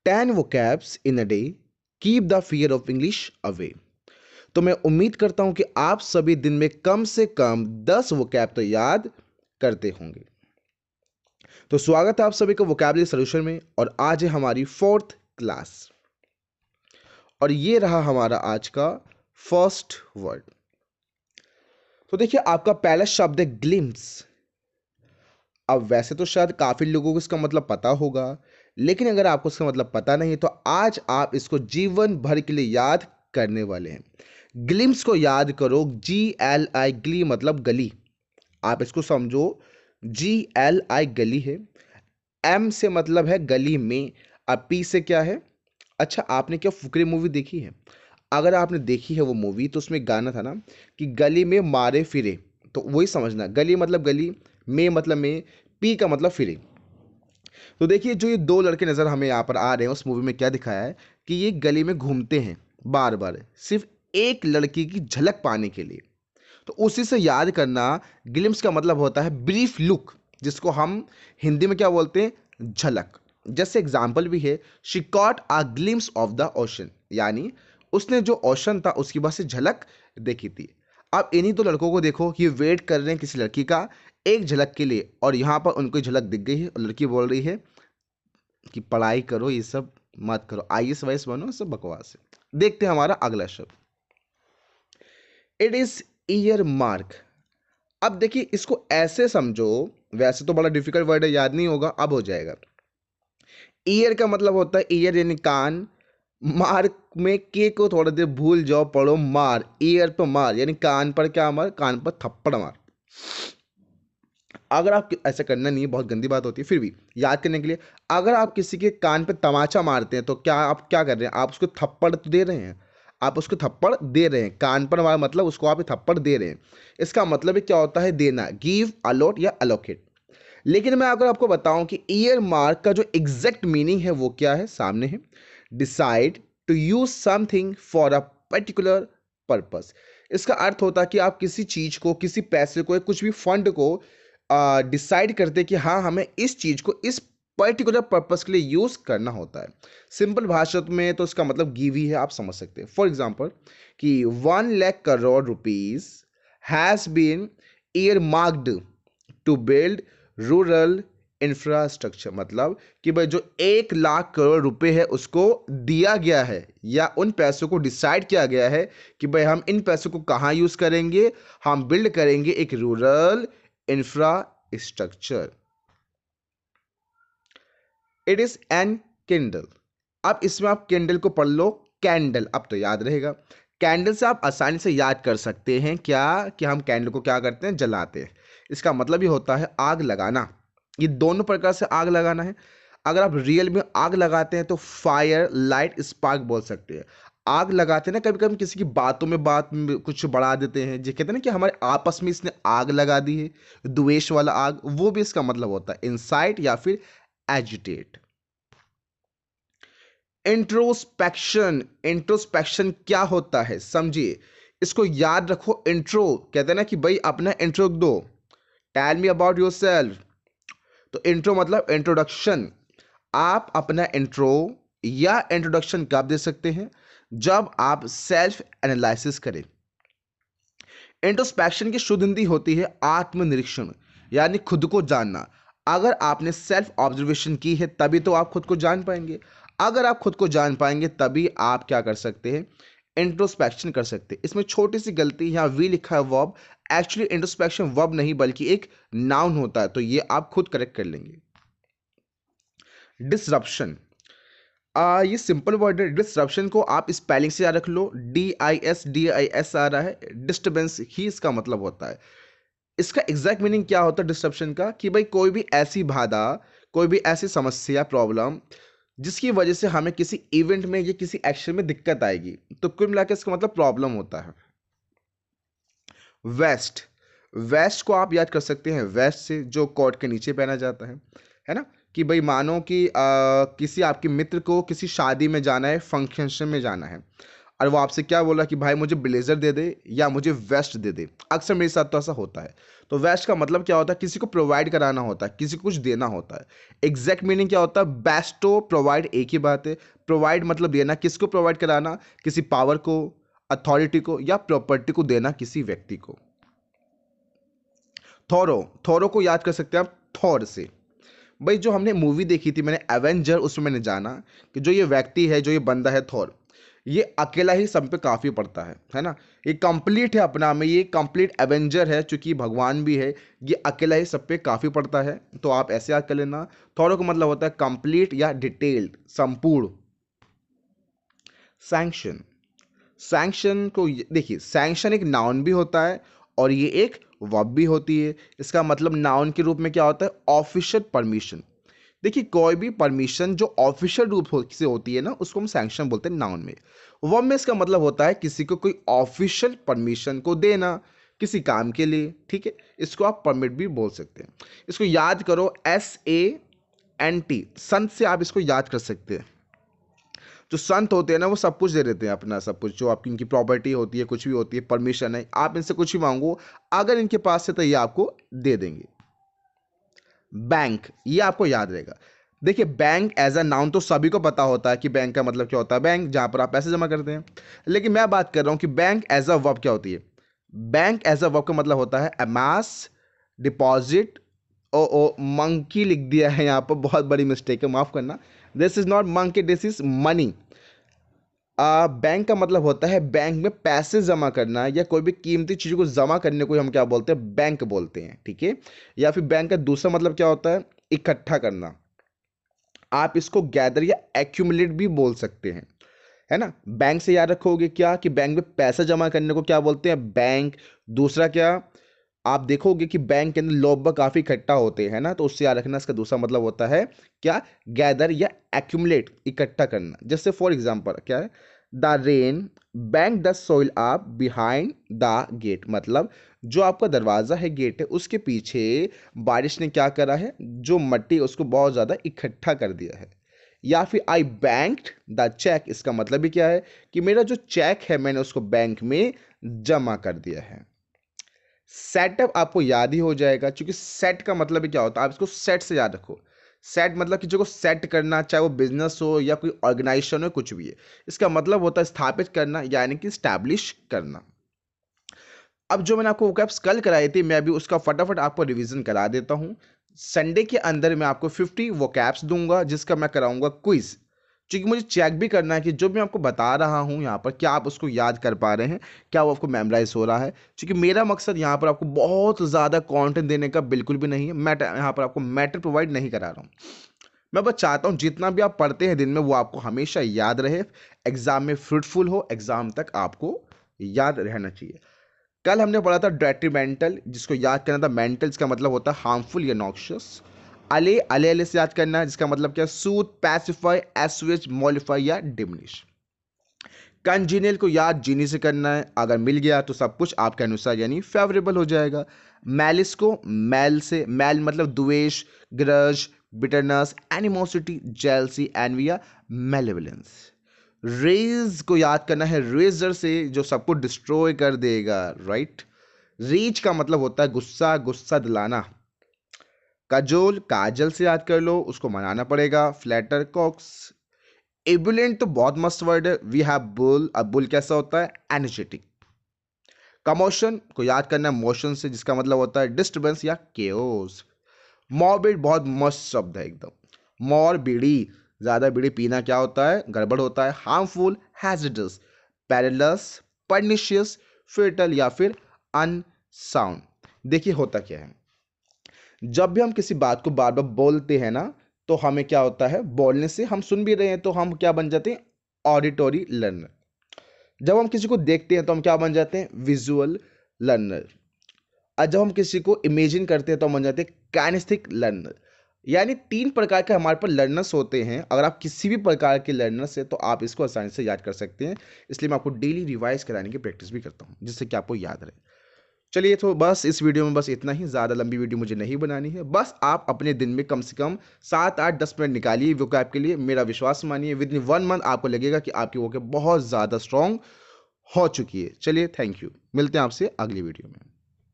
10 vocabs in a day keep the fear of English away। तो मैं उम्मीद करता हूं कि आप सभी दिन में कम से कम 10 vocab तो याद करते होंगे। तो स्वागत है आप सभी का वोकैबुलरी सॉल्यूशन में, और आज है हमारी 4th क्लास, और ये रहा हमारा आज का फर्स्ट वर्ड। तो देखिए, आपका पहला शब्द है ग्लिम्स। अब वैसे तो शायद काफी लोगों को इसका मतलब पता होगा, लेकिन अगर आपको इसका मतलब पता नहीं तो आज आप इसको जीवन भर के लिए याद करने वाले हैं। ग्लिम्स को याद करो, GLI, ग्ली मतलब गली। आप इसको समझो, GLI गली है, M से मतलब है गली में, अब P से क्या है। अच्छा, आपने क्या फुकरे मूवी देखी है? अगर आपने देखी है वो मूवी, तो उसमें गाना था ना कि गली में मारे फिरे, तो वही समझना, गली मतलब गली, में मतलब में, पी का मतलब फिरे। तो देखिए, जो ये दो लड़के नजर हमें यहाँ पर आ रहे हैं, उस मूवी में क्या दिखाया है कि ये गली में घूमते हैं बार बार, सिर्फ एक लड़की की झलक पाने के लिए। तो उसी से याद करना, ग्लिम्स का मतलब होता है ब्रीफ लुक, जिसको हम हिंदी में क्या बोलते हैं, झलक। जैसे एग्जाम्पल भी है, she caught a glimpse of the ocean, यानी उसने जो ओशन था उसकी बस से झलक देखी थी। अब इन्हीं तो लड़कों को देखो, ये वेट कर रहे हैं किसी लड़की का एक झलक के लिए, और यहाँ पर उनको झलक दिख गई है और लड़की बोल रही है कि पढ़ाई करो, ये सब मत करो, IAS वाइस बनो, सब बकवास है। देखते हैं हमारा अगला शब्द, इट इज ईयर मार्क। अब देखिए, इसको ऐसे समझो, वैसे तो बड़ा डिफिकल्ट वर्ड है, याद नहीं होगा, अब हो जाएगा। ईयर का मतलब होता है ईयर यानी कान, मार्क में के को थोड़ा देर भूल जाओ, पढ़ो मार, ईयर पर मार यानी कान पर क्या मार, कान पर थप्पड़ मार। अगर आप ऐसा करना नहीं है, बहुत गंदी बात होती है, फिर भी याद करने के लिए, अगर आप किसी के कान पे तमाचा मारते हैं तो क्या आप क्या कर रहे हैं, आप उसको थप्पड़ तो दे रहे हैं, आप उसको थप्पड़ दे रहे हैं, कान पर मार मतलब उसको आप थप्पड़ दे रहे हैं। इसका मतलब है क्या होता है, देना, गिव, अलॉट या अलोकेट। लेकिन मैं अगर आपको बताऊं कि ईयर मार्क का जो एग्जैक्ट मीनिंग है वो क्या है, सामने है, decide to use something for a particular purpose. इसका अर्थ होता है कि आप किसी चीज को, किसी पैसे को या कुछ भी फंड को डिसाइड करते कि हाँ, हमें इस चीज को इस पर्टिकुलर पर्पस के लिए यूज करना होता है। सिंपल भाषा में तो इसका मतलब गिव ही है, आप समझ सकते हैं। फॉर एग्जाम्पल कि 1 lakh crore rupees has been earmarked to build rural infrastructure, मतलब कि भाई जो 1 लाख करोड़ रुपए है उसको दिया गया है, या उन पैसों को डिसाइड किया गया है कि भाई हम इन पैसों को कहाँ यूज करेंगे, हम बिल्ड करेंगे एक rural infrastructure. It is an Kindle. अब इसमें आप कैंडल को पढ़ लो कैंडल, अब तो याद रहेगा। कैंडल से आप आसानी से याद कर सकते हैं क्या, कि हम कैंडल को क्या करते हैं, जलाते हैं। इसका मतलब ये होता है आग लगाना। ये दोनों प्रकार से आग लगाना है। अगर आप रियल में आग लगाते हैं तो फायर, लाइट, स्पार्क बोल सकते हैं। आग लगाते हैं ना, कभी कभी किसी की बातों में बात में कुछ बढ़ा देते हैं, जो कहते हैं ना कि हमारे आपस में इसने आग लगा दी है, द्वेष वाला आग, वो भी इसका मतलब होता है इंसाइट या फिर एजिटेट। इंट्रोस्पेक्शन, इंट्रोस्पेक्शन क्या होता है समझिए, इसको याद रखो। इंट्रो कहते हैं ना कि भाई अपना इंट्रो दो, tell me about yourself. तो इंट्रो मतलब इंट्रोडक्शन। आप अपना इंट्रो या इंट्रोडक्शन कब दे सकते हैं, जब आप सेल्फ एनालिसिस करें। इंट्रोस्पेक्शन की शुद्ध हिंदी होती है आत्मनिरीक्षण, यानी खुद को जानना। अगर आपने सेल्फ ऑब्जर्वेशन की है तभी तो आप खुद को जान पाएंगे। अगर आप खुद को जान पाएंगे तभी आप क्या कर सकते हैं, इंट्रोस्पेक्शन कर सकते हैं। इसमें छोटी सी गलती, यहाँ वी लिखा है वर्ब, एक्चुअली इंट्रोस्पेक्शन वर्ब नहीं बल्कि एक नाउन होता है, तो ये आप खुद करेक्ट कर लेंगे। डिसरप्शन, ये सिंपल वर्ड है। डिसरप्शन को आप स्पेलिंग से याद रख लो, DIS आ रहा है, डिस्टर्बेंस ही इसका मतलब होता है। इसका एग्जैक्ट मीनिंग क्या होता है डिसरप्शन का, कि भाई कोई भी ऐसी बाधा, कोई भी ऐसी समस्या, प्रॉब्लम, जिसकी वजह से हमें किसी इवेंट में या किसी एक्शन में दिक्कत आएगी, तो कुल मिलाकर इसका मतलब प्रॉब्लम होता है। वेस्ट, वेस्ट को आप याद कर सकते हैं वेस्ट से, जो कोट के नीचे पहना जाता है ना। कि भाई मानो कि किसी आपके मित्र को किसी शादी में जाना है, फंक्शन में जाना है, और वो आपसे क्या बोला कि भाई मुझे ब्लेजर दे दे या मुझे वेस्ट दे दे। अक्सर मेरे साथ तो ऐसा होता है। तो वेस्ट का मतलब क्या होता है, किसी को प्रोवाइड कराना होता है, किसी को कुछ देना होता है। एग्जैक्ट मीनिंग क्या होता है, बेस्टो प्रोवाइड एक ही बात है। प्रोवाइड मतलब देना, किसको प्रोवाइड कराना, किसी पावर को, अथॉरिटी को या प्रॉपर्टी को देना किसी व्यक्ति को। थोरो, थोरो को याद कर सकते हैं आप थॉर से। भाई जो हमने मूवी देखी थी मैंने एवेंजर, उसमें मैंने जाना कि जो ये व्यक्ति है, जो ये बंदा है थॉर, ये अकेला ही सब पे काफ़ी पड़ता है ना। ये कंप्लीट है अपना में, ये कंप्लीट एवेंजर है, चूंकि भगवान भी है। ये अकेला ही सब पे काफ़ी पड़ता है। तो आप ऐसे याद कर लेना, थॉरो का मतलब होता है कंप्लीट या डिटेल्ड, संपूर्ण। सैंक्शन, सैंक्शन को देखिए, सैंक्शन एक नाउन भी होता है और ये एक वर्ब भी होती है। इसका मतलब नाउन के रूप में क्या होता है, ऑफिशियल परमिशन। देखिए कोई भी परमिशन जो ऑफिशियल रूप से होती है ना, उसको हम सैंक्शन बोलते हैं नाउन में। वर्ब में इसका मतलब होता है किसी को कोई ऑफिशियल परमिशन को देना किसी काम के लिए, ठीक है। इसको आप परमिट भी बोल सकते हैं। इसको याद करो, SANT, संत से आप इसको याद कर सकते हैं। जो संत होते हैं ना, वो सब कुछ दे देते हैं, अपना सब कुछ, जो आपकी इनकी प्रॉपर्टी होती है, कुछ भी होती है, परमिशन है, आप इनसे कुछ भी मांगो, अगर इनके पास से तो ये आपको दे देंगे। बैंक, ये आपको याद रहेगा। देखिए बैंक एज अ नाउन तो सभी को पता होता है कि बैंक का मतलब क्या होता है, बैंक जहां पर आप पैसे जमा करते हैं। लेकिन मैं बात कर रहा हूं कि बैंक एज अ वर्ब क्या होती है। बैंक एज अ वर्ब का मतलब होता है अमास, डिपॉजिट। ओ ओ मंकी लिख दिया है यहाँ पर, बहुत बड़ी मिस्टेक है, माफ करना। This is not monkey, this is money. Bank का मतलब होता है बैंक में पैसे जमा करना या कोई भी कीमती चीज़ों को जमा करने को हम क्या बोलते हैं, बैंक बोलते हैं, ठीक है। या फिर बैंक का दूसरा मतलब क्या होता है, इकट्ठा करना। आप इसको गैदर या एक्यूमुलेट भी बोल सकते हैं, है ना। बैंक से याद रखोगे क्या कि बैंक में पैसा जमा करने को क्या बोलते हैं, बैंक। दूसरा क्या, आप देखोगे कि बैंक के अंदर लोग काफ़ी इकट्ठा होते हैं ना, तो उससे याद रखना, इसका दूसरा मतलब होता है क्या, गैदर या एक्यूमुलेट, इकट्ठा करना। जैसे फॉर एग्जांपल क्या है, the rain bank the soil up behind the gate, मतलब जो आपका दरवाज़ा है, गेट है, उसके पीछे बारिश ने क्या करा है, जो मट्टी है, उसको बहुत ज़्यादा इकट्ठा कर दिया है। या फिर आई बैंक्ड द चेक, इसका मतलब भी क्या है कि मेरा जो चेक है मैंने उसको बैंक में जमा कर दिया है। सेटअप आपको याद ही हो जाएगा, क्योंकि सेट का मतलब भी क्या होता है, आप इसको सेट से याद रखो। सेट मतलब किसी को सेट करना, चाहे वो बिजनेस हो या कोई ऑर्गेनाइजेशन हो, कुछ भी है। इसका मतलब होता है स्थापित करना, यानी कि स्टैब्लिश करना। अब जो मैंने आपको वोकैब्स कल कराई थी, मैं अभी उसका फटाफट आपको रिवीजन करा देता हूँ। संडे के अंदर मैं आपको 50 वोकैब्स दूंगा, जिसका मैं कराऊंगा क्विज, क्योंकि मुझे चेक भी करना है कि जो मैं आपको बता रहा हूँ यहाँ पर, क्या आप उसको याद कर पा रहे हैं, क्या वो आपको मेमोराइज हो रहा है। क्योंकि मेरा मकसद यहाँ पर आपको बहुत ज़्यादा कंटेंट देने का बिल्कुल भी नहीं है। मैं यहाँ पर आपको मैटर प्रोवाइड नहीं करा रहा हूँ। मैं बस चाहता हूँ जितना भी आप पढ़ते हैं दिन में, वो आपको हमेशा याद रहे, एग्जाम में फ्रूटफुल हो, एग्जाम तक आपको याद रहना चाहिए। कल हमने पढ़ा था डेट्रीमेंटल, जिसको याद करना था, मेंटल इसका मतलब होता है हार्मफुल या नॉक्शियस। अले अले अले से याद करना है, जिसका मतलब क्या है, सूथ, पैसिफाई, एसुएज, मॉलिफाई या डिमिनिश। कंजीनियल को याद जीनी से करना है, अगर मिल गया तो सब कुछ आपके अनुसार यानी फेवरेबल हो जाएगा। मैलिस को मैल से, मैल मतलब द्वेष, grudge, bitterness, animosity, jealousy, envy या मेलेवलेंस। रेज को याद करना है, रेजर से, जो सबको डिस्ट्रॉय कर देगा, राइट। रीच का मतलब होता है गुस्सा, गुस्सा दिलाना। कजोल, काजल से याद कर लो, उसको मनाना पड़ेगा। Flatter, COX. एबुलेंट तो बहुत मस्त वर्ड है, वी हैव बुल। अब बुल कैसा होता है, एनर्जेटिक। कमोशन को याद करना है मोशन से, जिसका मतलब होता है डिस्टर्बेंस या केओस। मॉर्बिड बहुत मस्त शब्द है एकदम। मॉर बीड़ी, ज्यादा बीड़ी पीना क्या होता है, गड़बड़ होता है। Harmful, hazardous. Perilous, pernicious, fatal या फिर अनसाउंड। देखिए होता क्या है, जब भी हम किसी बात को बार बार बोलते हैं ना, तो हमें क्या होता है, बोलने से हम सुन भी रहे हैं तो हम क्या बन जाते हैं, ऑडिटोरी लर्नर। जब हम किसी को देखते हैं तो हम क्या बन जाते हैं, विजुअल लर्नर। और जब हम किसी को इमेजिन करते हैं तो हम बन जाते हैं काइनेस्थेटिक लर्नर। यानी 3 प्रकार के हमारे पास लर्नर्स होते हैं। अगर आप किसी भी प्रकार के लर्नर्स हैं तो आप इसको आसानी से याद कर सकते हैं। इसलिए मैं आपको डेली रिवाइज कराने की प्रैक्टिस भी करता हूँ, जिससे कि आपको याद रहे। चलिए, तो बस इस वीडियो में बस इतना ही। ज़्यादा लंबी वीडियो मुझे नहीं बनानी है। बस आप अपने दिन में कम से कम 7, 8, 10 मिनट निकालिए वोकैब के लिए। मेरा विश्वास मानिए, विद इन 1 मंथ आपको लगेगा कि आपकी वोकैब बहुत ज़्यादा स्ट्रांग हो चुकी है। चलिए, थैंक यू। मिलते हैं आपसे अगली वीडियो में।